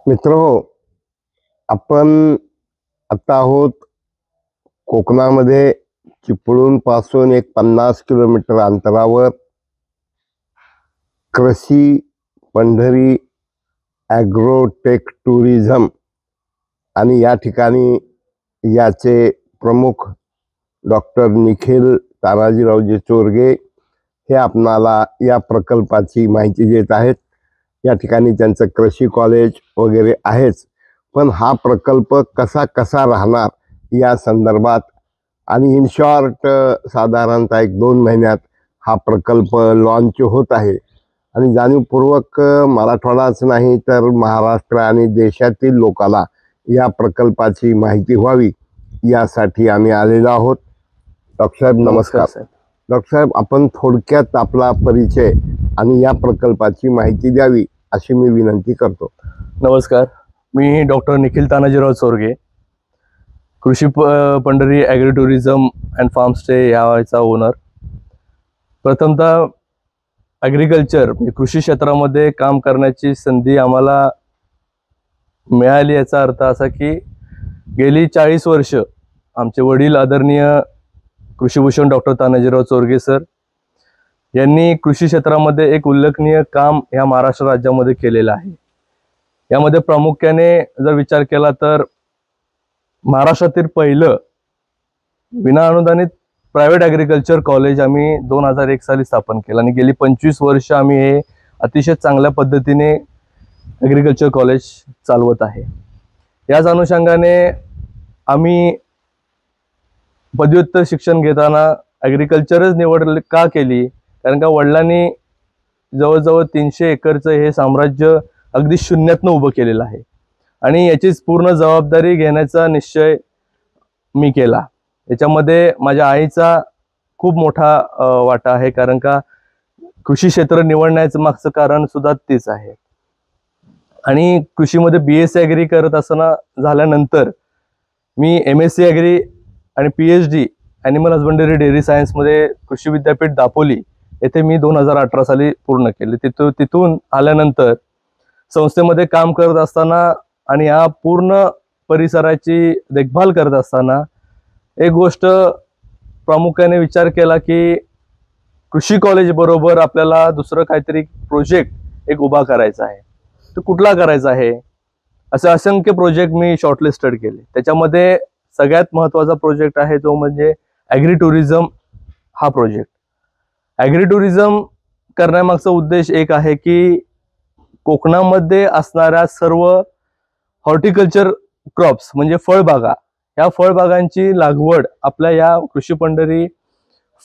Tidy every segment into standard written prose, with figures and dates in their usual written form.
मित्रहो, आपण आता आहोत कोकणामध्ये. चिपळूण पासून एक 50 किलोमीटर अंतरावर कृषी पंढरी ॲग्रोटेक टुरिझम आणि या ठिकाणी याचे प्रमुख डॉक्टर निखिल तानाजीरावजी चोरगे हे आपणाला या प्रकल्पाची माहिती देत आहेत. या ठिकाणी त्यांचं कृषी कॉलेज वगैरे आहेच, पण हा प्रकल्प कसा कसा राहणार या संदर्भात आणि इन शॉर्ट साधारणतः 1-2 महिन्यात हा प्रकल्प लॉन्च होत आहे. आणि जाणीवपूर्वक मराठवाडाच नाही तर महाराष्ट्र आणि देशातील लोकांना या प्रकल्पाची माहिती व्हावी यासाठी आम्ही आलेलो आहोत. डॉक्टर साहेब नमस्कार. डॉक्टर साहेब, आपण थोडक्यात आपला परिचय आणि या प्रकल्पाची माहिती द्यावी अशी मी विनंती करतो. नमस्कार, मी doctor Nikhil Tanajirao Chorge, Krushi Pandhari agri tourism and farm stay याचा ओनर. प्रथमतः ॲग्रिकल्चर म्हणजे कृषी क्षेत्रामध्ये काम करण्याची संधी आम्हाला मिळाली. याचा अर्थ असा की गेली 40 वर्ष आमचे वडील आदरणीय कृषीभूषण डॉक्टर तानाजीराव चोरगे सर यांनी कृषी क्षेत्रामध्ये एक उल्लेखनीय काम या महाराष्ट्र राज्यामध्ये केलेलं आहे. यामध्ये प्रामुख्याने जर विचार केला तर महाराष्ट्रातील पहिलं विना अनुदानित प्रायव्हेट ॲग्रिकल्चर कॉलेज आम्ही 2001 साली स्थापन केलं आणि गेली 25 वर्ष आम्ही हे अतिशय चांगल्या पद्धतीने ॲग्रिकल्चर कॉलेज चालवत आहे. याच अनुषंगाने आम्ही पदव्युत्तर शिक्षण घेताना ॲग्रिकल्चरच निवड का केली, कारण का वडिलांनी जवळजवळ 300 एकरचं हे साम्राज्य अगदी शून्यातनं उभं केलेलं आहे आणि याचीच पूर्ण जबाबदारी घेण्याचा निश्चय मी केला. याच्यामध्ये माझ्या आईचा खूप मोठा वाटा आहे, कारण का कृषी क्षेत्र निवडण्याचं मागचं कारण सुद्धा तेच आहे. आणि कृषीमध्ये BSc ॲग्री करत असताना झाल्यानंतर मी MSc ॲग्री आणि PhD ॲनिमल हजबंडरी डेअरी सायन्समध्ये कृषी विद्यापीठ दापोली येथे मी 2018 साली पूर्ण केले. तिथून आल्यानंतर संस्थेमध्ये काम करत असताना आणि या पूर्ण परिसराची देखभाल करत असताना एक गोष्ट प्रामुख्याने विचार केला की कृषी कॉलेज बरोबर आपल्याला दुसरं काहीतरी प्रोजेक्ट एक उभा करायचा आहे. तो कुठला करायचा आहे, असे असंख्य प्रोजेक्ट मी शॉर्टलिस्टेड केले. त्याच्यामध्ये सगळ्यात महत्त्वाचा प्रोजेक्ट आहे तो म्हणजे ॲग्री टुरिझम हा प्रोजेक्ट. ॲग्री टुरिझम करण्यामागचा उद्देश एक आहे की कोकणामध्ये असणाऱ्या सर्व हॉर्टिकल्चर क्रॉप्स म्हणजे फळबागा, या फळबागांची लागवड आपल्या या कृषी पंढरी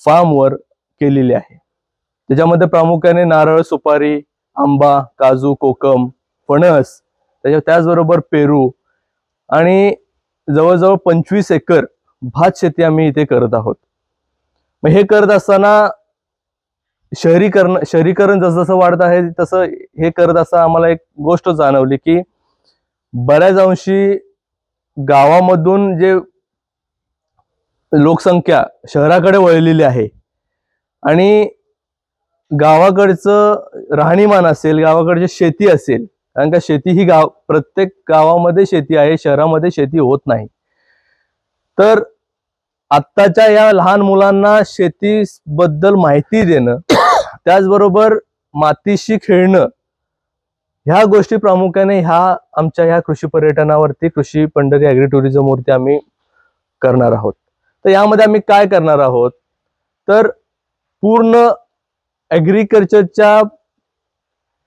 फार्मवर केलेली आहे. त्याच्यामध्ये प्रामुख्याने नारळ, सुपारी, आंबा, काजू, कोकम, फणस, त्याचबरोबर पेरू आणि जवळजवळ 25 एकर भात शेती आम्ही इथे करत आहोत. मग हे करत असताना शहरीकरण जसं वाढत आहे तसं हे करत असताना आम्हाला एक गोष्ट जाणवली की बऱ्याच अंशी गावामधून जे लोकसंख्या शहराकडे वळलेली आहे आणि गावाकडचं राहणीमान असेल, गावाकडची शेती असेल, कारण का शेती ही प्रत्येक गावामध्ये शेती आहे, शहरामध्ये शेती होत नाही. तर आत्ताच्या या लहान मुलांना शेतीबद्दल माहिती देणं, त्याचबरोबर मातीशी खेळणं, ह्या गोष्टी प्रामुख्याने आमच्या ह्या कृषी पर्यटनावरती, कृषी पंढरी ॲग्री टुरिझमवरती आम्ही करणार आहोत. तर यामध्ये आम्ही काय करणार आहोत, तर पूर्ण ॲग्रिकल्चरच्या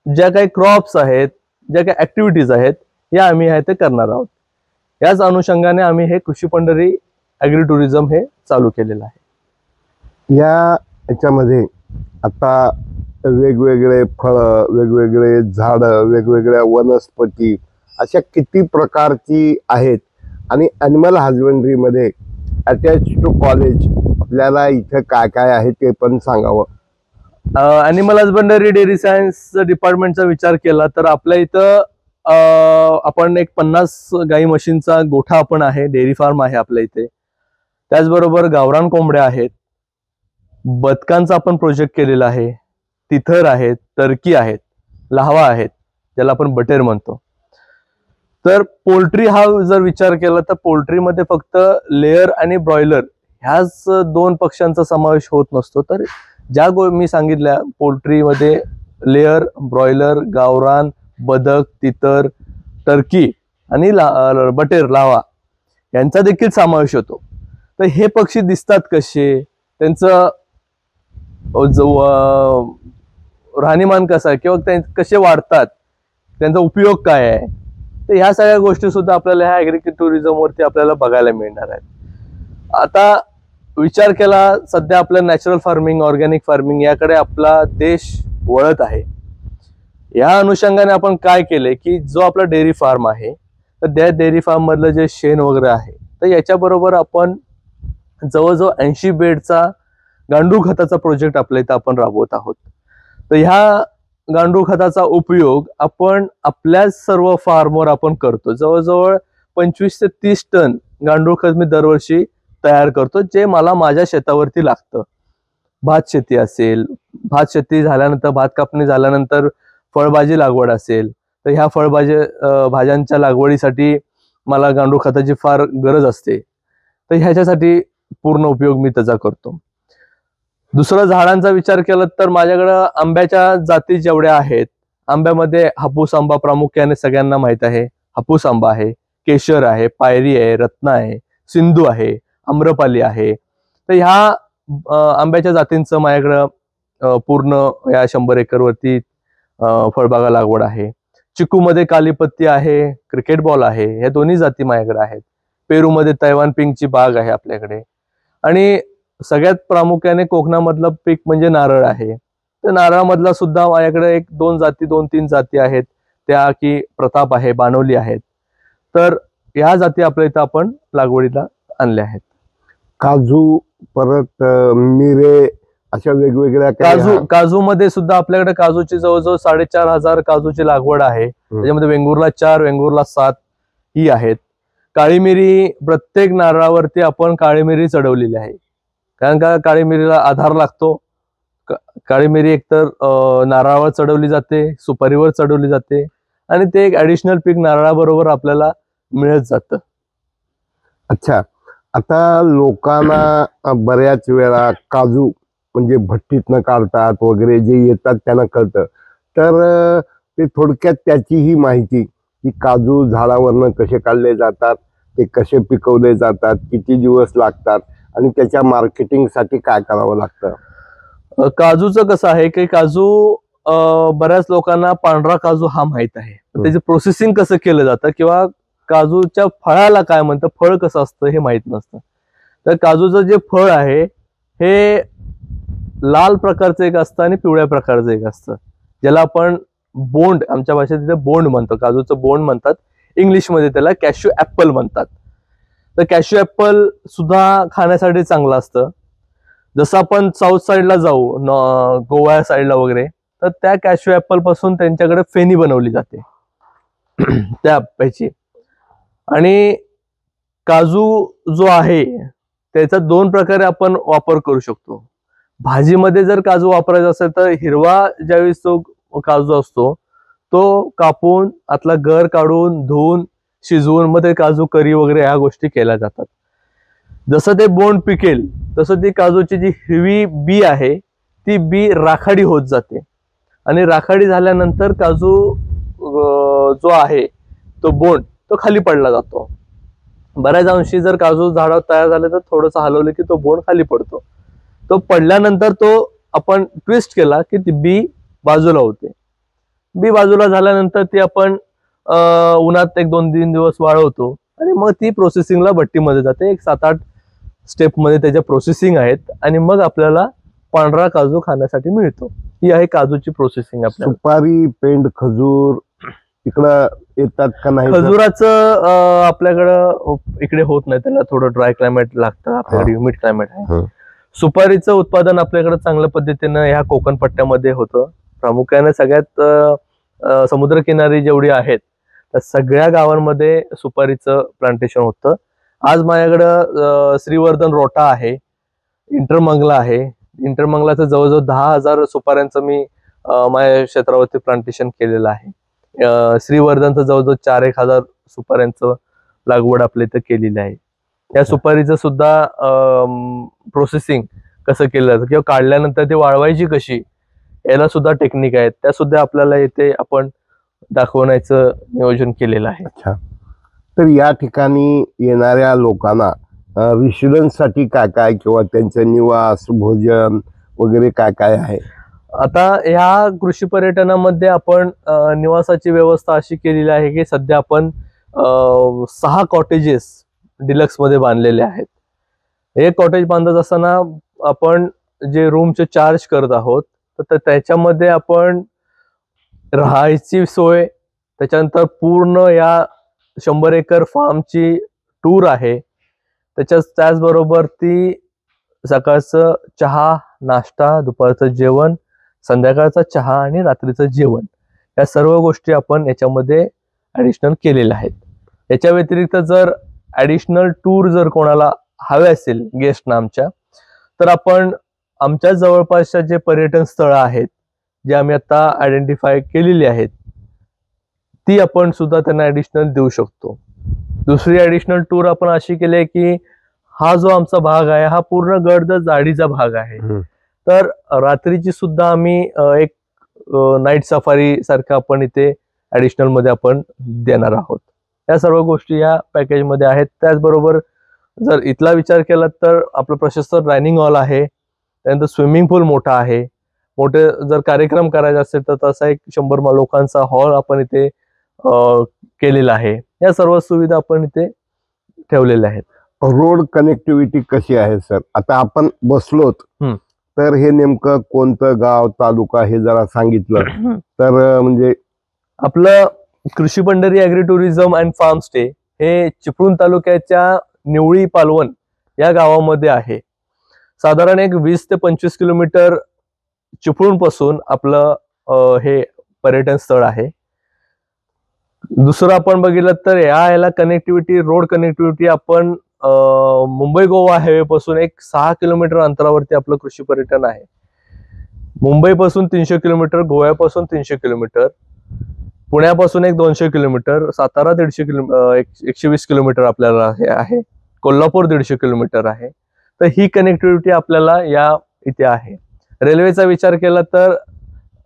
ज्या काही क्रॉप्स आहेत, ज्या काही ॲक्टिव्हिटीज आहेत, या आम्ही ते करणार आहोत. याच अनुषंगाने आम्ही हे कृषी पंढरी ॲग्री टुरिझम हे चालू केलेलं आहे. याच्यामध्ये आता वेगवेगळे फळं, वेगवेगळे झाडं, वेगवेगळ्या वनस्पती अशा किती प्रकारची आहेत आणि ॲनिमल हजबंडरीमध्ये अटॅच टू कॉलेज आपल्याला इथं काय काय आहे ते पण सांगावं. ॲनिमल हजबंडरी डेअरी सायन्स डिपार्टमेंटचा विचार केला तर आपल्या इथं आपण एक 50 गाई म्हशींचा गोठा आपण आहे, डेअरी फार्म आहे आपल्या इथे. त्याचबरोबर गावरान कोंबड्या आहेत, बदकांचा आपण प्रोजेक्ट केलेला आहे, तिथर आहेत, टर्की आहेत, लाहवा आहेत, ज्याला आपण बटेर म्हणतो. तर पोल्ट्री हा जर विचार केला तर पोल्ट्रीमध्ये फक्त लेअर आणि ब्रॉयलर ह्याच दोन पक्ष्यांचा समावेश होत नसतो. तर ज्या मी सांगितल्या पोल्ट्रीमध्ये लेअर, ब्रॉयलर, गावरान, बदक, तितर, टर्की आणि बटेर, लावा यांचा देखील समावेश होतो. तर हे पक्षी दिसतात कसे, त्यांचं राहणीमान कसं आहे किंवा ते कसे वाढतात, त्यांचा उपयोग काय आहे, तर ह्या सगळ्या गोष्टी सुद्धा आपल्याला ह्या ऍग्री टुरिझम वरती आपल्याला बघायला मिळणार आहेत. आता विचार केला सध्या आपलं नॅचरल फार्मिंग, ऑर्गॅनिक फार्मिंग याकडे आपला देश वळत आहे. या अनुषंगाने आपण काय केले की जो आपला डेअरी फार्म आहे तर त्या डेअरी फार्म मधलं जे शेण वगैरे आहे तर याच्याबरोबर आपण जवळजवळ 80 बेडचा गांडूळ खताचा प्रोजेक्ट आपल्या इथं आपण राबवत आहोत. तर ह्या गांडूळ खताचा उपयोग आपण आपल्याच सर्व फार्मवर आपण करतो. जवळजवळ 25 ते 30 टन गांडूळ खत मी दरवर्षी तयार करतो, जे मला माझ्या शेतावरती लागतं. भात शेती असेल, भात शेती झाल्यानंतर, भात कापणी झाल्यानंतर फळभाजी लागवड असेल तर ह्या भाज्यांच्या लागवडीसाठी मला गांडूळ खताची फार गरज असते. तर ह्याच्यासाठी पूर्ण उपयोग मी त्याचा करतो. दुसरा झाडांचा विचार केला तर माझ्याकडं आंब्याच्या जाती जेवढ्या आहेत, आंब्यामध्ये हापूस आंबा प्रामुख्याने सगळ्यांना माहित आहे. हापूस आंबा आहे, केशर आहे, पायरी आहे, रत्न आहे, सिंधू आहे, आम्रपाली आहे. तर ह्या आंब्याच्या जातींचं माझ्याकडं पूर्ण या 100 एकर वरती फळबागा लागवड आहे. चिकूमध्ये कालीपत्ती आहे, क्रिकेट बॉल आहे, हे दोन्ही जाती माझ्याकडे आहेत. पेरूमध्ये तैवान पिंकची बाग आहे आपल्याकडे. आणि सगळ्यात प्रामुख्याने कोकणामधलं पीक म्हणजे नारळ आहे. तर नारळामधला सुद्धा माझ्याकडे 2-3 जाती आहेत, त्या की प्रताप आहे, बाणवली आहेत. तर ह्या जाती आपल्या इथं आपण लागवडीला आणल्या आहेत. काजू, परत मिरे, अशा वेगवेगळ्या काजू मध्ये सुद्धा आपल्याकडे काजूची जवळजवळ 4,500 काजूची लागवड आहे. त्याच्यामध्ये वेंगुर्ला 4, वेंगुर्ला 7 ही आहेत. काळी मिरी, प्रत्येक नारळावरती आपण काळी मिरी चढवलेली आहे, कारण का काळी मिरीला आधार लागतो. काळी मिरी एकतर नारळावर चढवली जाते, सुपारीवर चढवली जाते आणि ते एक ऍडिशनल पीक नारळाबरोबर आपल्याला मिळत जातं. अच्छा, आता लोकांना बऱ्याच वेळा काजू म्हणजे भट्टीतनं काढतात वगैरे, जे येतात त्यांना कळतं. तर ते थोडक्यात त्याचीही माहिती की काजू झाडावरनं कसे काढले जातात, ते कसे पिकवले जातात, किती दिवस लागतात आणि त्याच्या मार्केटिंगसाठी काय करावं लागतं. काजूचं कसं आहे की काजू बऱ्याच लोकांना पांढरा काजू हा माहित आहे, त्याचे प्रोसेसिंग कसं केलं जातं किंवा काजूच्या फळाला काय म्हणतं, फळ कसं असतं हे माहित नसतं. तर काजूचं जे फळ आहे हे लाल प्रकारचं एक असतं आणि पिवळ्या प्रकारचं एक असतं, ज्याला आपण बोंड, आमच्या भाषेत तिथे बोंड म्हणतो, काजूचं बोंड म्हणतात. इंग्लिशमध्ये त्याला कॅश्यू ऍपल म्हणतात. तर कॅश्यू ऍपल सुद्धा खाण्यासाठी चांगलं असतं. जसं आपण साऊथ साईडला जाऊ, गोवा साईडला वगैरे, तर त्या कॅश्यू ऍपल पासून त्यांच्याकडे फेनी बनवली जाते त्या आंब्याची. आणि काजू जो आहे त्याचा 2 प्रकारे आपण वापर करू शकतो. भाजीमध्ये जर काजू वापरायचा असेल तर हिरवा ज्यावेळेस तो काजू असतो तो कापून आतला गर काढून धुवून शिजवून मग ते काजू करी वगैरे ह्या गोष्टी केल्या जातात. जसं ते बोंड पिकेल तसं ती काजूची जी हिरवी बी आहे ती बी राखाडी होत जाते आणि राखाडी झाल्यानंतर काजू जो आहे तो बोंड तो खाली पडला जातो. बऱ्याच अंशी जर काजू झाड तयार झाले तर थोडंसं हलवलं की तो बोंड खाली पडतो. तो पडल्यानंतर तो आपण ट्विस्ट केला की ती बी बाजूला होते. बी बाजूला झाल्यानंतर ती आपण उन्हात 1-2-3 दिवस वाळवतो आणि मग ती प्रोसेसिंगला भट्टीमध्ये जाते. एक 7-8 स्टेप मध्ये त्याच्या प्रोसेसिंग आहेत आणि मग आपल्याला पांढरा काजू खाण्यासाठी मिळतो. ही आहे काजूची प्रोसेसिंग. आपल्याला सुपारी, पेंड, खजूर इकडं येतात का नाही? खजुराचं आपल्याकडं इकडे होत नाही, त्याला थोडं ड्राय क्लायमेट लागतं, आपल्याकडे ह्युमिड क्लायमेट आहे. सुपारीचं उत्पादन आपल्याकडे चांगल्या पद्धतीनं ह्या कोकण पट्ट्यामध्ये होतं. प्रामुख्याने सगळ्यात समुद्रकिनारी जेवढी आहेत त्या सगळ्या गावांमध्ये सुपारीचं प्लांटेशन होतं. आज माझ्याकडं श्रीवर्धन रोटा आहे, इंटरमंगला आहे. इंटरमंगलाचं जवळजवळ 10,000 सुपाऱ्यांचं मी माझ्या क्षेत्रावरती प्लांटेशन केलेलं आहे. श्रीवर्धनचं जवळजवळ 4-1 हजार सुपाऱ्यांचं लागवड आपल्या इथं केलेली आहे. या सुपारीचं सुद्धा प्रोसेसिंग कसं केलं जातं किंवा काढल्यानंतर ते वाळवायची कशी, याला सुद्धा टेक्निक आहेत, त्या सुद्धा आपल्याला इथे आपण दाखवण्याचं नियोजन केलेलं आहे. अच्छा, तर या ठिकाणी येणाऱ्या लोकांना रेसिडेन्ससाठी काय काय किंवा त्यांचं निवास भोजन वगैरे काय काय आहे? आता ह्या कृषी पर्यटनामध्ये आपण निवासाची व्यवस्था अशी केलेली आहे की सध्या आपण 6 कॉटेजेस डिलक्स मध्ये बांधलेले आहेत. एक कॉटेज बांधत असताना आपण जे रूमचे चार्ज करत आहोत तर त्याच्यामध्ये आपण राहायची सोय, त्याच्यानंतर पूर्ण या 100 एकर फार्मची टूर आहे, त्याचबरोबर ती सकाळचं चहा नाश्ता, दुपारचं जेवण, संध्याकाळचा चहा आणि रात्रीचं जेवण, या सर्व गोष्टी आपण याच्यामध्ये ऍडिशनल केलेल्या आहेत. याच्या व्यतिरिक्त जर ऍडिशनल टूर जर कोणाला हवे असेल गेस्टना आमच्या, तर आपण आमच्या जवळपासच्या जे पर्यटन स्थळं आहेत जे आम्ही आता आयडेंटिफाय केलेली आहेत ती आपण सुद्धा त्यांना ऍडिशनल देऊ शकतो. दुसरी ऍडिशनल टूर आपण अशी केली आहे की हा जो आमचा भाग आहे हा पूर्ण गर्द झाडीचा भाग आहे, तर रात्रीची सुद्धा आम्ही एक नाईट सफारी सारखं आपण इथे ऍडिशनल मध्ये आपण देणार आहोत. या सर्व गोष्टी या पॅकेज मध्ये आहेत. त्याचबरोबर जर इथला विचार केला तर आपलं प्रशस्त डायनिंग हॉल आहे, त्यानंतर स्विमिंग पूल मोठा आहे. मोठे जर कार्यक्रम करायचे असेल तर तसा एक 100 लोकांचा हॉल आपण इथे केलेला आहे. या सर्व सुविधा आपण इथे ठेवलेल्या आहेत. रोड कनेक्टिव्हिटी कशी आहे सर? आता आपण बसलोत तर हे नेमकं कोणतं गाव तालुका हे जरा सांगितलं तर म्हणजे आपलं Krushi Pandhari agri tourism and farm stay हे चिपळूण तालुक्याच्या निवळी पालवण या गावामध्ये आहे. साधारण एक 20 ते 25 किलोमीटर चिपळूण पासून आपलं हे पर्यटन स्थळ आहे. दुसरं आपण बघितलं तर याला कनेक्टिव्हिटी, रोड कनेक्टिव्हिटी आपण मुंबई गोवा हायवे पासून एक 6 किलोमीटर अंतरावरती आपलं कृषी पर्यटन आहे. मुंबई पासून 300 किलोमीटर, गोव्यापासून 300 किलोमीटर, पुण्यापासून एक 200 किलोमीटर, सातारा 120 किलोमीटर आपल्याला हे आहे, कोल्हापूर 150 किलोमीटर आहे. तर ही कनेक्टिव्हिटी आपल्याला या इथे आहे. रेल्वेचा विचार केला तर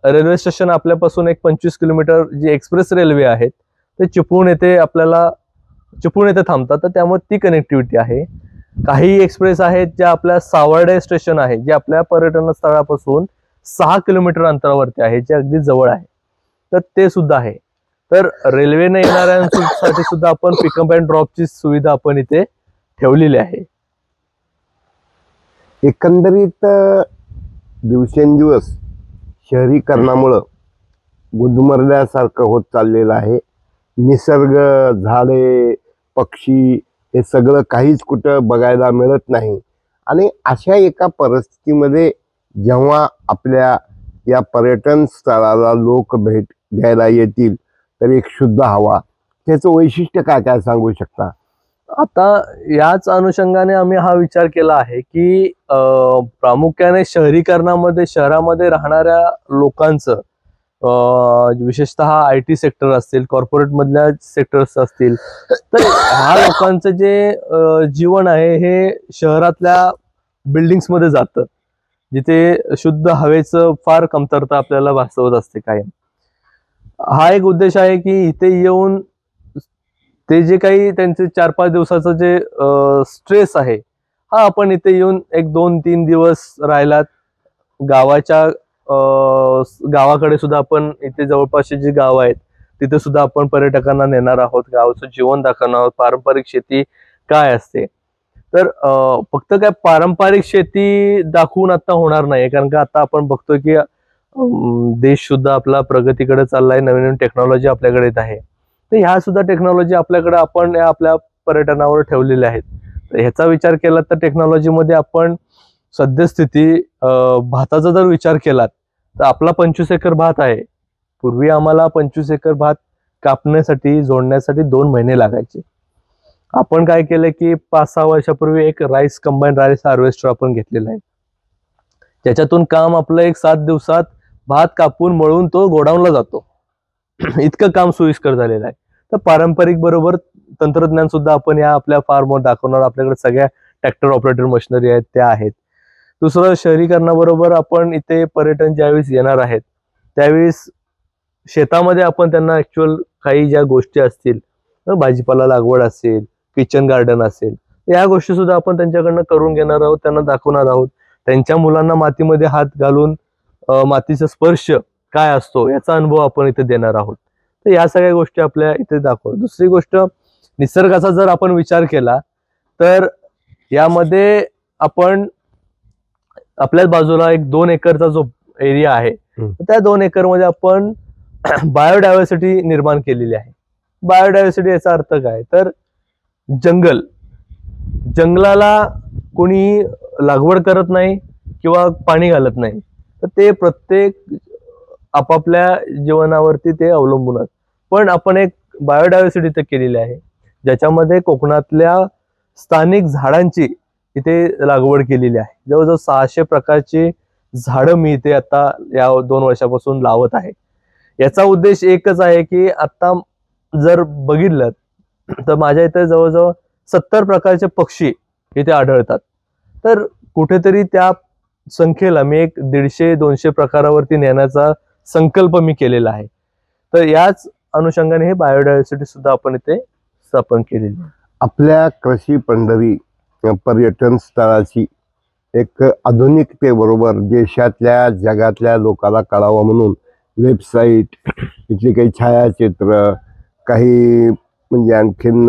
रेल्वे स्टेशन आपल्यापासून एक 25 किलोमीटर जी एक्सप्रेस रेल्वे आहेत ते चिपळूण येथे थांबतात, तर त्यामुळे ती कनेक्टिव्हिटी आहे. काही एक्सप्रेस आहेत ज्या आपल्या सावर्डे स्टेशन आहे जे आपल्या पर्यटन स्थळापासून 6 किलोमीटर अंतरावरती आहे, जे अगदी जवळ आहे, तर ते सुद्धा आहे. तर रेल्वेने येणाऱ्यांसाठी सुद्धा आपण पिकअप अँड ड्रॉपची सुविधा आपण इथे ठेवलेली आहे. एकंदरीत दिवसेंदिवस शहरीकरणामुळं गुदमरल्यासारखं होत चाललेलं आहे. निसर्ग, झाडे, पक्षी हे सगळं काहीच कुठं बघायला मिळत नाही. आणि अशा एका परिस्थितीमध्ये जेव्हा आपल्या या पर्यटन स्थळाला लोक भेट द्यायला येतील तर एक शुद्ध हवा, त्याचं वैशिष्ट्य काय काय सांगू शकता? आता याच अनुषंगाने आम्ही हा विचार केला आहे की प्रामुख्याने शहरीकरणामध्ये शहरामध्ये राहणाऱ्या लोकांचं विशेषतः IT सेक्टर असतील, कॉर्पोरेट मधल्या सेक्टर्स असतील, तर ह्या लोकांचं जे जीवन आहे हे शहरातल्या बिल्डिंग्स मध्ये जातं, जिथे शुद्ध हवेचं फार कमतरता आपल्याला भासवत असते कायम. हा एक उद्देश आहे की इथे येऊन ते जे काही त्यांचे 4-5 दिवसाचं जे स्ट्रेस आहे हा आपण इथे येऊन एक 2-3 दिवस राहिलात. गावाकडे सुद्धा आपण इथे जवळपासची जी गाव आहेत तिथे सुद्धा आपण पर्यटकांना नेणार आहोत, गावाचं जीवन दाखवणार आहोत, पारंपरिक शेती काय असते. तर फक्त काय पारंपरिक शेती दाखवून आता होणार नाही, कारण का आता आपण बघतोय की देश सुद्धा आपला प्रगतीकडे चाललाय, नवीन नवीन टेक्नॉलॉजी आपल्याकडे येत आहे. तर ह्या सुद्धा टेक्नॉलॉजी आपल्याकडे आपण आपल्या पर्यटनावर ठेवलेल्या आहेत. तर ह्याचा विचार केला तर टेक्नॉलॉजीमध्ये आपण सद्यस्थिती भाताचा जर विचार केलात तर आपला 25 एकर भात आहे. पूर्वी आम्हाला 25 एकर भात कापण्यासाठी, जोडण्यासाठी 2 महिने लागायचे. आपण काय केलं की 5-6 वर्षापूर्वी एक कंबाईन राईस हार्वेस्टर आपण घेतलेला आहे, ज्याच्यातून काम आपलं एक 7 दिवसात भात कापून मळून तो गोडाऊनला जातो. इतकं काम सोयीस्कर झालेलं आहे. तर पारंपरिक बरोबर तंत्रज्ञान सुद्धा आपण या आपल्या फार्मवर दाखवणार. आपल्याकडे सगळ्या ट्रॅक्टर ऑपरेटर मशिनरी आहेत त्या आहेत. दुसरं, शहरीकरणाबरोबर आपण इथे पर्यटन ज्यावेळेस येणार आहेत त्यावेळेस शेतामध्ये आपण त्यांना ऍक्च्युअल काही ज्या गोष्टी असतील, भाजीपाला लागवड असेल, किचन गार्डन असेल, या गोष्टी सुद्धा आपण त्यांच्याकडनं करून घेणार आहोत, त्यांना दाखवणार आहोत. त्यांच्या मुलांना मातीमध्ये हात घालून मातीचा स्पर्श काय असतो याचा अनुभव आपण इथे देणार आहोत. तर या सगळ्या गोष्टी आपल्या इथे दाखवू. दुसरी गोष्ट, निसर्गाचा जर आपण विचार केला तर यामध्ये आपण आपल्याच बाजूला एक 2 एकरचा जो एरिया आहे त्या 2 एकर मध्ये आपण बायोडायव्हर्सिटी निर्माण केलेली आहे. बायोडायव्हर्सिटी याचा अर्थ काय, तर जंगलाला कोणी लागवड करत नाही किंवा पाणी घालत नाही, तर ते प्रत्येक आपापल्या जीवनावरती ते अवलंबून आहेत. पण आपण एक बायोडायव्हर्सिटी तर केलेली आहे ज्याच्यामध्ये कोकणातल्या स्थानिक झाडांची इथे लागवड केलेली आहे. जवळजवळ 600 प्रकारची झाडं मी इथे आता या 2 वर्षापासून लावत आहे. याचा उद्देश एकच आहे की आता जर बघितलं तर माझ्या इथे जवळजवळ 70 प्रकारचे पक्षी इथे आढळतात. तर कुठेतरी त्या संख्येला मी एक 150-200 प्रकारावरती नेण्याचा संकल्प मी केलेला आहे. तर याच अनुषंगाने हे बायोडायव्हर्सिटी सुद्धा आपण इथे स्थापन केलेली आहे. आपल्या कृषी पंढरी पर्यटन स्थळाची एक आधुनिकतेबरोबर देशातल्या जगातल्या लोकांना कळावं म्हणून वेबसाईट, इथली काही छायाचित्र, काही म्हणजे आणखीन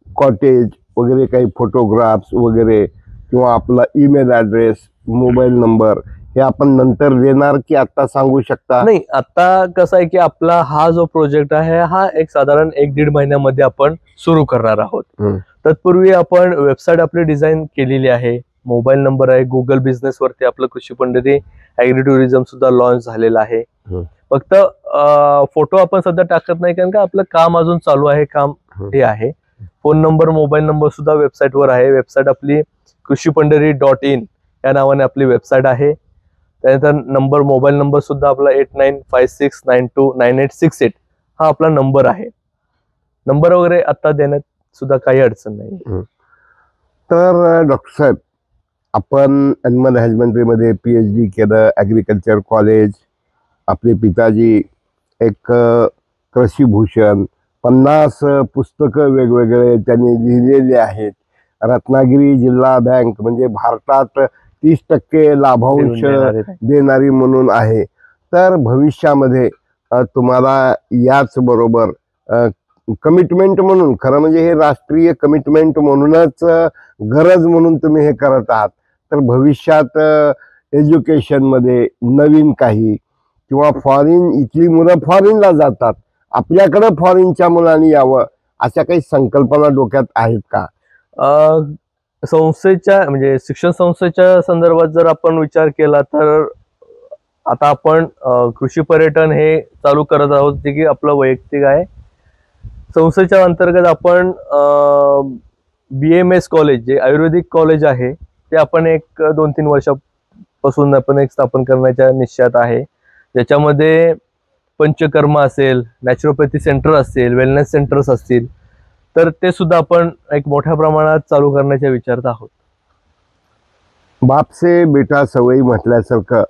कॉटेज वगैरे, काही फोटोग्राफ्स वगैरे, किंवा आपला ईमेल ॲड्रेस, मोबाईल नंबर, हे आपण नंतर देणार की आता सांगू शकता? नाही, आता कसं आहे की आपला हा जो प्रोजेक्ट आहे हा एक साधारण 1-1.5 महिन्यामध्ये आपण सुरू करणार आहोत. तत्पूर्वी आपण वेबसाईट आपली डिझाईन केलेली आहे, मोबाईल नंबर आहे, गुगल बिझनेस वरती आपलं कृषी पंढरी ॲग्री टुरिझम सुद्धा लॉन्च झालेलं आहे. फक्त फोटो आपण सध्या टाकत नाही कारण का आपलं काम अजून चालू आहे, काम हे आहे. फोन नंबर, मोबाईल नंबर सुद्धा वेबसाईटवर आहे. वेबसाईट आपली कृषीपंढरी.in या नावाने आपली वेबसाईट आहे. त्यानंतर नंबर, मोबाईल नंबर सुद्धा आपला 8956929868 हा आपला नंबर आहे. नंबर वगैरे आता देण्यात सुद्धा काही अडचण नाही. तर डॉक्टर साहेब, आपण ॲनिमल हॅजबंड्रीमध्ये PhD केलं, ॲग्रिकल्चर कॉलेज, आपले पिताजी एक कृषीभूषण, 50 पुस्तकं वेगवेगळे त्यांनी लिहिलेले आहेत. रत्नागिरी जिल्हा बँक म्हणजे भारतात 30% लाभांश देणारी म्हणून आहे. तर भविष्यामध्ये तुम्हाला याच बरोबर कमिटमेंट म्हणून, खरं म्हणजे हे राष्ट्रीय कमिटमेंट म्हणूनच गरज म्हणून तुम्ही हे करत आहात, तर भविष्यात एज्युकेशनमध्ये नवीन काही, किंवा फॉरेन, इथली मुलं फॉरेनला जातात, आपल्याकडं फॉरेनच्या मुलांनी यावं, अशा काही संकल्पना डोक्यात आहेत का? संस्थेच्या म्हणजे शिक्षण संस्थेच्या संदर्भात जर आपण विचार केला तर आता आपण कृषी पर्यटन हे चालू करत आहोत, जे की आपलं वैयक्तिक आहे. संस्थेच्या अंतर्गत आपण BMS कॉलेज, जे आयुर्वेदिक कॉलेज आहे, ते आपण एक 2-3 वर्षापासून आपण एक स्थापन करण्याच्या निश्चयात आहे. ज्याच्यामध्ये पंचकर्म असेल, नॅचरोपॅथी सेंटर असेल, वेलनेस सेंटर्स असतील, तर ते सुद्धा आपण एक मोठ्या प्रमाणात चालू करण्याच्या विचारात आहोत. बाप से बेटा सवयी म्हटल्यासारखं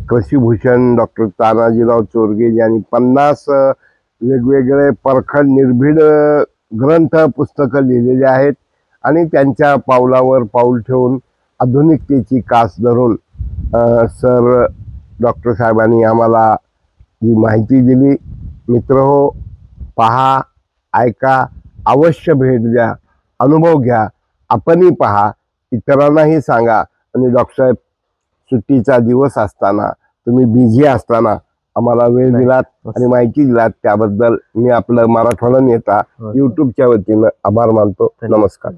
कृषीभूषण डॉक्टर तानाजीराव चोरगे यांनी 50 वेगवेगळे परखड निर्भीड ग्रंथ, पुस्तकं लिहिलेले आहेत. आणि त्यांच्या पावलावर पाऊल ठेवून आधुनिकतेची कास धरून सर डॉक्टर साहेबांनी आम्हाला जी माहिती दिली. मित्रहो, पहा, ऐका, अवश्य भेट द्या, अनुभव घ्या, आपणही पहा, इतरांनाही सांगा. आणि डॉक्टर साहेब, सुट्टीचा दिवस असताना, तुम्ही बिझी असताना आम्हाला वेळ दिलात आणि माहिती दिलात, त्याबद्दल मी आपलं मराठवाडा नेता यूट्यूबच्या वतीनं आभार मानतो. नमस्कार.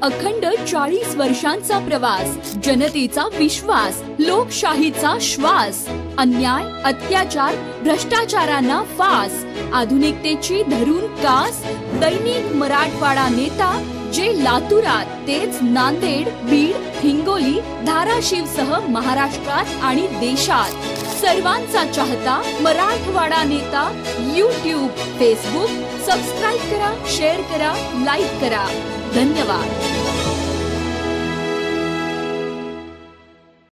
अखंड 40 वर्षांचा प्रवास, जनतेचा विश्वास, लोकशाहीचा श्वास. अन्याय, अत्याचार, भ्रष्टाचारांना फास, आधुनिकतेची धरून कास. दैनिक मराठवाडा नेता, जे लातूरात तेच नांदेड, बीड, हिंगोली, धाराशिवसह महाराष्ट्रात आणि देशात सर्वांचा चाहता मराठवाडा नेता YouTube, Facebook सबस्क्राईब करा, शेअर करा, लाईक करा. धन्यवाद.